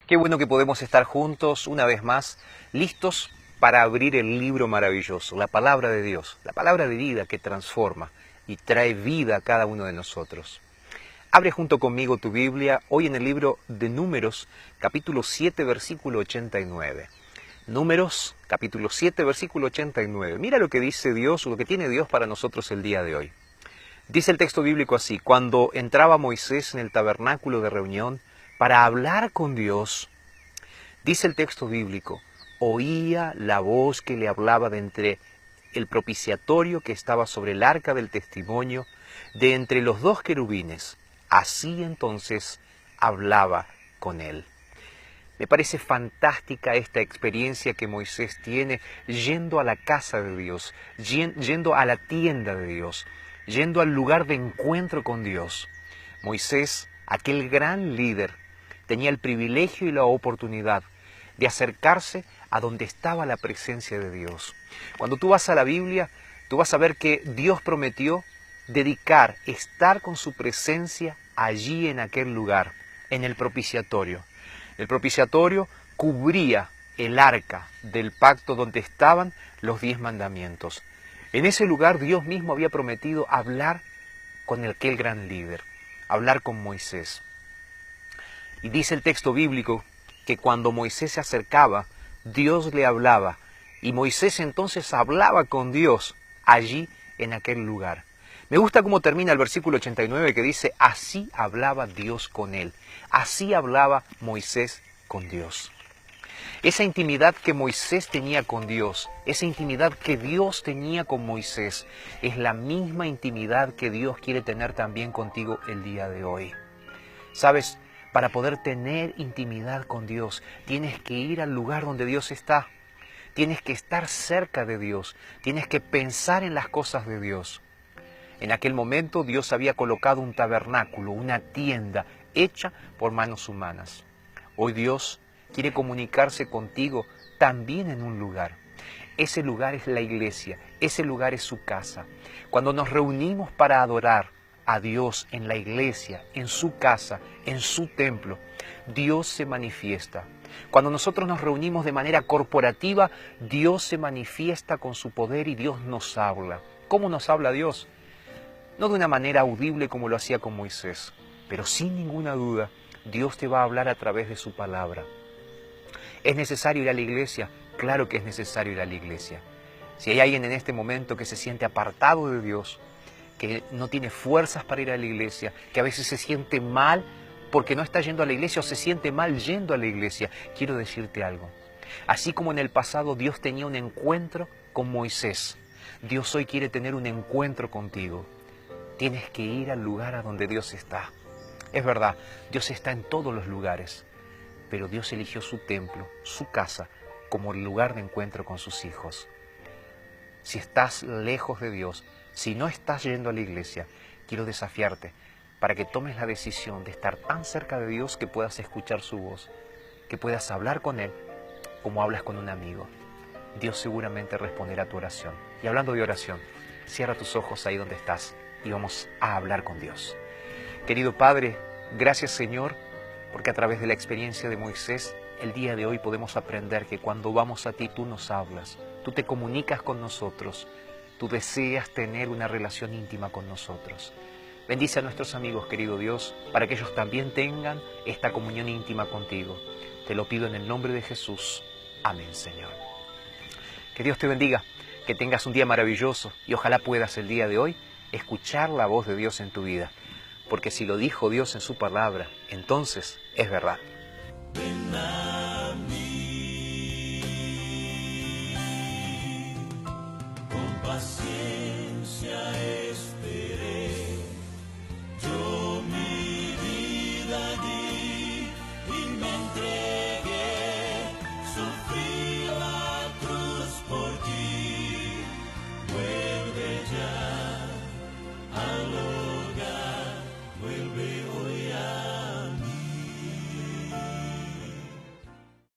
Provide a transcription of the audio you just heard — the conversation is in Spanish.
Qué bueno que podemos estar juntos una vez más, listos para abrir el libro maravilloso, la palabra de Dios, la palabra de vida que transforma y trae vida a cada uno de nosotros. Abre junto conmigo tu Biblia, hoy en el libro de Números, capítulo 7, versículo 89. Números, capítulo 7, versículo 89. Mira lo que dice Dios, lo que tiene Dios para nosotros el día de hoy. Dice el texto bíblico así: cuando entraba Moisés en el tabernáculo de reunión para hablar con Dios, dice el texto bíblico, oía la voz que le hablaba de entre el propiciatorio que estaba sobre el arca del testimonio, de entre los dos querubines. Así entonces hablaba con él. Me parece fantástica esta experiencia que Moisés tiene yendo a la casa de Dios, yendo a la tienda de Dios, yendo al lugar de encuentro con Dios. Moisés, aquel gran líder, tenía el privilegio y la oportunidad de acercarse a donde estaba la presencia de Dios. Cuando tú vas a la Biblia, tú vas a ver que Dios prometió dedicar, estar con su presencia allí en aquel lugar, en el propiciatorio. El propiciatorio cubría el arca del pacto donde estaban los 10 mandamientos. En ese lugar Dios mismo había prometido hablar con aquel gran líder, hablar con Moisés. Y dice el texto bíblico que cuando Moisés se acercaba, Dios le hablaba, y Moisés entonces hablaba con Dios allí en aquel lugar. Me gusta cómo termina el versículo 89 que dice, así hablaba Dios con él, así hablaba Moisés con Dios. Esa intimidad que Moisés tenía con Dios, esa intimidad que Dios tenía con Moisés, es la misma intimidad que Dios quiere tener también contigo el día de hoy. ¿Sabes? Para poder tener intimidad con Dios, tienes que ir al lugar donde Dios está. Tienes que estar cerca de Dios. Tienes que pensar en las cosas de Dios. En aquel momento Dios había colocado un tabernáculo, una tienda hecha por manos humanas. Hoy Dios quiere comunicarse contigo también en un lugar. Ese lugar es la iglesia, ese lugar es su casa. Cuando nos reunimos para adorar a Dios en la iglesia, en su casa, en su templo, Dios se manifiesta. Cuando nosotros nos reunimos de manera corporativa, Dios se manifiesta con su poder y Dios nos habla. ¿Cómo nos habla Dios? No de una manera audible como lo hacía con Moisés, pero sin ninguna duda, Dios te va a hablar a través de su palabra. ¿Es necesario ir a la iglesia? Claro que es necesario ir a la iglesia. Si hay alguien en este momento que se siente apartado de Dios, que no tiene fuerzas para ir a la iglesia, que a veces se siente mal porque no está yendo a la iglesia o se siente mal yendo a la iglesia, quiero decirte algo. Así como en el pasado Dios tenía un encuentro con Moisés, Dios hoy quiere tener un encuentro contigo. Tienes que ir al lugar a donde Dios está. Es verdad, Dios está en todos los lugares, pero Dios eligió su templo, su casa, como el lugar de encuentro con sus hijos. Si estás lejos de Dios, si no estás yendo a la iglesia, quiero desafiarte para que tomes la decisión de estar tan cerca de Dios que puedas escuchar su voz, que puedas hablar con Él como hablas con un amigo. Dios seguramente responderá a tu oración. Y hablando de oración, cierra tus ojos ahí donde estás y vamos a hablar con Dios. Querido Padre, gracias Señor, porque a través de la experiencia de Moisés, el día de hoy podemos aprender que cuando vamos a ti tú nos hablas, tú te comunicas con nosotros, tú deseas tener una relación íntima con nosotros. Bendice a nuestros amigos, querido Dios, para que ellos también tengan esta comunión íntima contigo. Te lo pido en el nombre de Jesús. Amén, Señor. Que Dios te bendiga, que tengas un día maravilloso y ojalá puedas el día de hoy escuchar la voz de Dios en tu vida. Porque si lo dijo Dios en su palabra, entonces es verdad.